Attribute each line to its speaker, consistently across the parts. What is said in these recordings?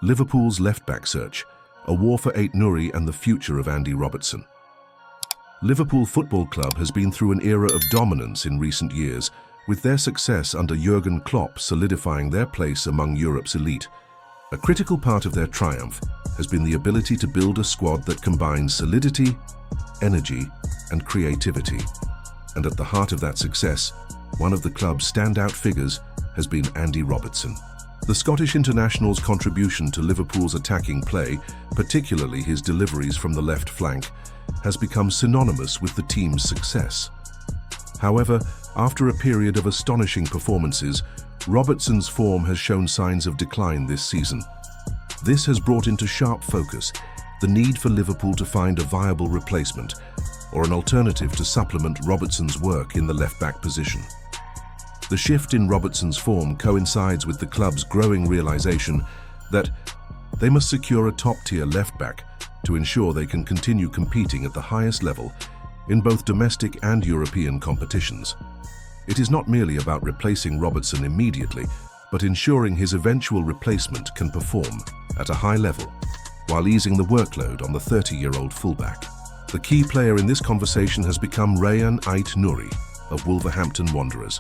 Speaker 1: Liverpool's left-back search, a war for Ait-Nouri and the future of Andy Robertson. Liverpool Football Club has been through an era of dominance in recent years, with their success under Jurgen Klopp solidifying their place among Europe's elite. A critical part of their triumph has been the ability to build a squad that combines solidity, energy, and creativity. And at the heart of that success, one of the club's standout figures has been Andy Robertson. The Scottish international's contribution to Liverpool's attacking play, particularly his deliveries from the left flank, has become synonymous with the team's success. However, after a period of astonishing performances, Robertson's form has shown signs of decline this season. This has brought into sharp focus the need for Liverpool to find a viable replacement or an alternative to supplement Robertson's work in the left-back position. The shift in Robertson's form coincides with the club's growing realization that they must secure a top-tier left-back to ensure they can continue competing at the highest level in both domestic and European competitions. It is not merely about replacing Robertson immediately, but ensuring his eventual replacement can perform at a high level while easing the workload on the 30-year-old fullback. The key player in this conversation has become Rayan Ait-Nouri of Wolverhampton Wanderers,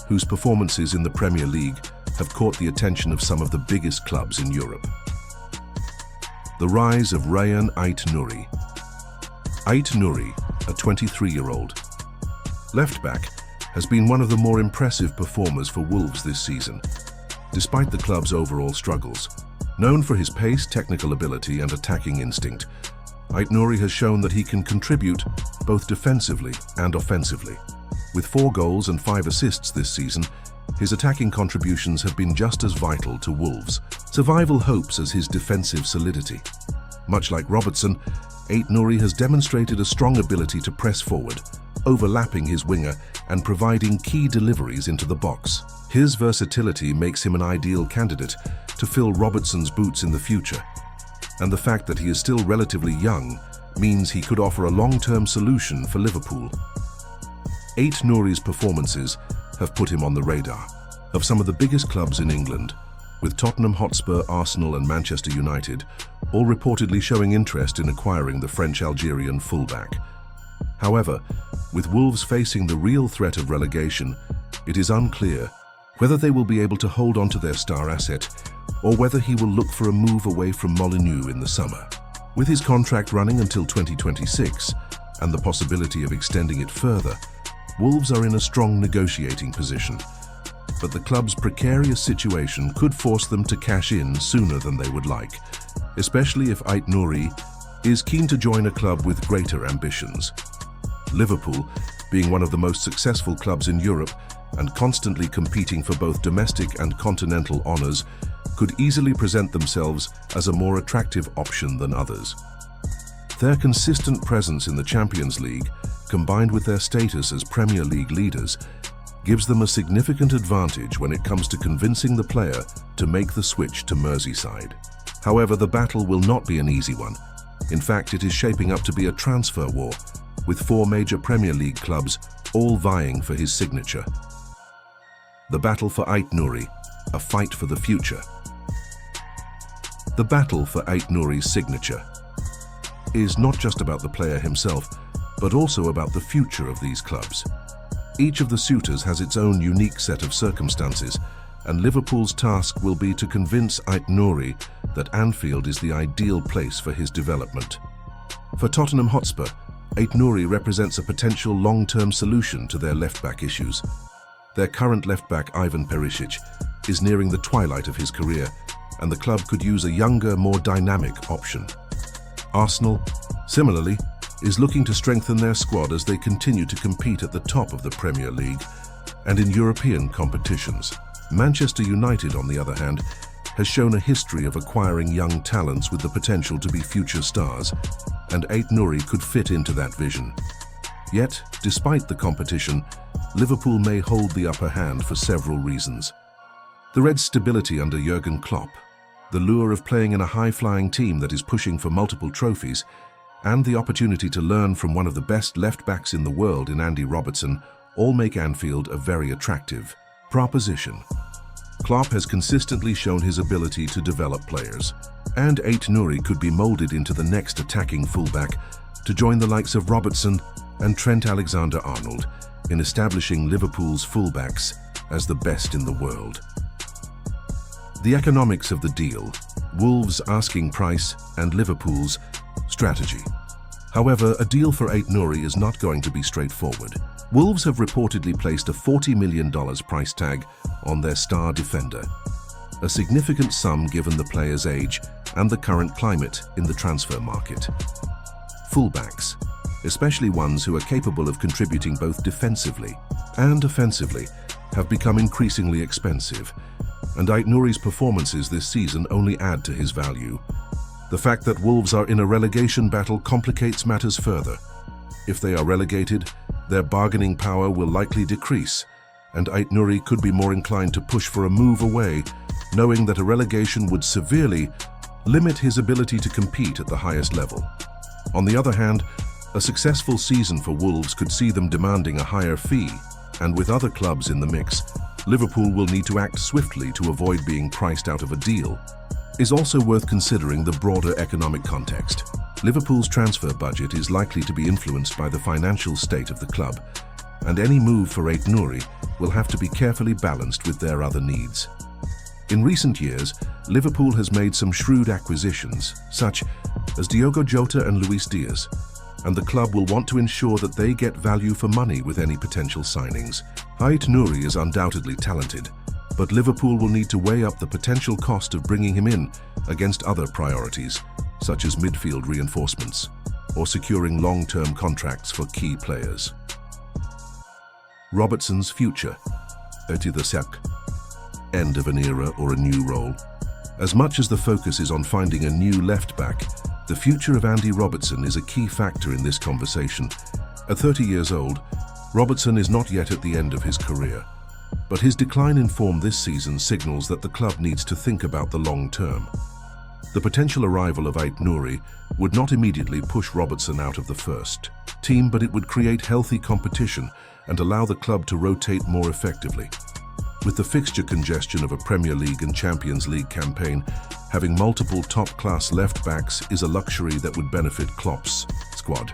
Speaker 1: whose performances in the Premier League have caught the attention of some of the biggest clubs in Europe. The rise of Rayan Ait-Nouri. Ait-Nouri, a 23-year-old left-back, has been one of the more impressive performers for Wolves this season, despite the club's overall struggles. Known for his pace, technical ability, and attacking instinct, Ait-Nouri has shown that he can contribute both defensively and offensively. With 4 goals and 5 assists this season, his attacking contributions have been just as vital to Wolves' survival hopes as his defensive solidity. Much like Robertson, Ait-Nouri has demonstrated a strong ability to press forward, overlapping his winger and providing key deliveries into the box. His versatility makes him an ideal candidate to fill Robertson's boots in the future, and the fact that he is still relatively young means he could offer a long-term solution for Liverpool. Ait-Nouri's performances have put him on the radar of some of the biggest clubs in England, with Tottenham Hotspur, Arsenal and Manchester United all reportedly showing interest in acquiring the French-Algerian fullback. However, with Wolves facing the real threat of relegation, it is unclear whether they will be able to hold on to their star asset or whether he will look for a move away from Molineux in the summer. With his contract running until 2026 and the possibility of extending it further, Wolves are in a strong negotiating position, but the club's precarious situation could force them to cash in sooner than they would like, especially if Ait-Nouri is keen to join a club with greater ambitions. Liverpool, being one of the most successful clubs in Europe and constantly competing for both domestic and continental honours, could easily present themselves as a more attractive option than others. Their consistent presence in the Champions League, combined with their status as Premier League leaders, gives them a significant advantage when it comes to convincing the player to make the switch to Merseyside. However, the battle will not be an easy one. In fact, it is shaping up to be a transfer war, with 4 major Premier League clubs all vying for his signature. The battle for Ait-Nouri, a fight for the future. The battle for Ait-Nouri's signature is not just about the player himself, but also about the future of these clubs. Each of the suitors has its own unique set of circumstances, and Liverpool's task will be to convince Ait-Nouri that Anfield is the ideal place for his development. For Tottenham Hotspur, Ait-Nouri represents a potential long-term solution to their left-back issues. Their current left-back, Ivan Perisic, is nearing the twilight of his career, and the club could use a younger, more dynamic option. Arsenal, similarly, is looking to strengthen their squad as they continue to compete at the top of the Premier League and in European competitions. Manchester United, on the other hand, has shown a history of acquiring young talents with the potential to be future stars, and Ait-Nouri could fit into that vision. Yet, despite the competition, Liverpool may hold the upper hand for several reasons. The Reds' stability under Jurgen Klopp, the lure of playing in a high-flying team that is pushing for multiple trophies, and the opportunity to learn from one of the best left-backs in the world in Andy Robertson all make Anfield a very attractive proposition. Klopp has consistently shown his ability to develop players, and Ait Nouri could be molded into the next attacking fullback to join the likes of Robertson and Trent Alexander-Arnold in establishing Liverpool's fullbacks as the best in the world. The economics of the deal, Wolves' asking price and Liverpool's strategy. However, a deal for Ait Nouri is not going to be straightforward. Wolves have reportedly placed a $40 million price tag on their star defender, a significant sum given the player's age and the current climate in the transfer market. Fullbacks, especially ones who are capable of contributing both defensively and offensively, have become increasingly expensive, and Ait Nouri's performances this season only add to his value. The fact that Wolves are in a relegation battle complicates matters further. If they are relegated, their bargaining power will likely decrease, and Ait Nouri could be more inclined to push for a move away, knowing that a relegation would severely limit his ability to compete at the highest level. On the other hand, a successful season for Wolves could see them demanding a higher fee, and with other clubs in the mix, Liverpool will need to act swiftly to avoid being priced out of a deal. Is also worth considering the broader economic context. Liverpool's transfer budget is likely to be influenced by the financial state of the club, and any move for Ait Nouri will have to be carefully balanced with their other needs. In recent years, Liverpool has made some shrewd acquisitions, such as Diogo Jota and Luis Diaz, and the club will want to ensure that they get value for money with any potential signings. Ait Nouri is undoubtedly talented, but Liverpool will need to weigh up the potential cost of bringing him in against other priorities, such as midfield reinforcements or securing long-term contracts for key players. Robertson's future. End of an era or a new role. As much as the focus is on finding a new left-back, the future of Andy Robertson is a key factor in this conversation. At 30 years old, Robertson is not yet at the end of his career, but his decline in form this season signals that the club needs to think about the long term. The potential arrival of Ait Nouri would not immediately push Robertson out of the first team, but it would create healthy competition and allow the club to rotate more effectively. With the fixture congestion of a Premier League and Champions League campaign, having multiple top-class left-backs is a luxury that would benefit Klopp's squad.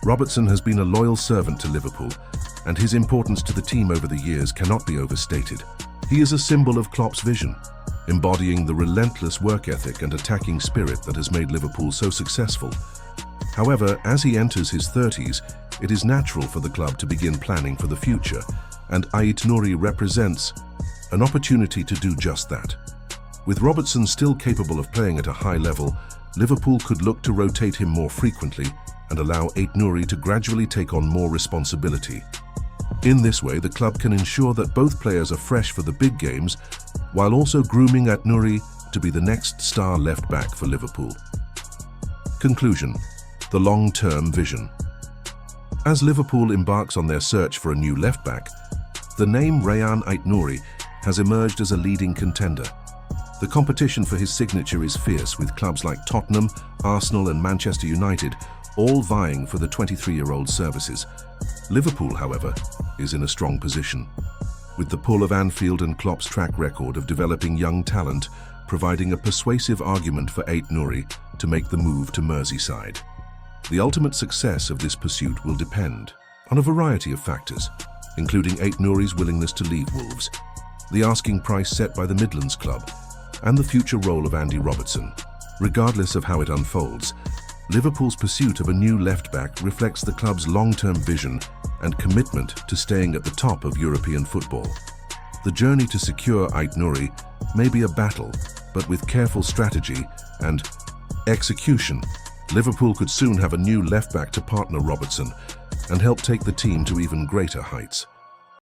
Speaker 1: Robertson has been a loyal servant to Liverpool, and his importance to the team over the years cannot be overstated. He is a symbol of Klopp's vision, embodying the relentless work ethic and attacking spirit that has made Liverpool so successful. However, as he enters his 30s, it is natural for the club to begin planning for the future, and Ait Nouri represents an opportunity to do just that. With Robertson still capable of playing at a high level, Liverpool could look to rotate him more frequently and allow Ait Nouri to gradually take on more responsibility. In this way, the club can ensure that both players are fresh for the big games, while also grooming Ait Nouri to be the next star left-back for Liverpool. Conclusion: the long-term vision. As Liverpool embarks on their search for a new left-back, the name Rayan Ait Nouri has emerged as a leading contender. The competition for his signature is fierce, with clubs like Tottenham, Arsenal and Manchester United all vying for the 23-year-old's services. Liverpool, however, is in a strong position, with the pull of Anfield and Klopp's track record of developing young talent providing a persuasive argument for Ait Nouri to make the move to Merseyside. The ultimate success of this pursuit will depend on a variety of factors, including Ait Nouri's willingness to leave Wolves, the asking price set by the Midlands club, and the future role of Andy Robertson. Regardless of how it unfolds, Liverpool's pursuit of a new left-back reflects the club's long-term vision and commitment to staying at the top of European football. The journey to secure Ait Nouri may be a battle, but with careful strategy and execution, Liverpool could soon have a new left-back to partner Robertson and help take the team to even greater heights.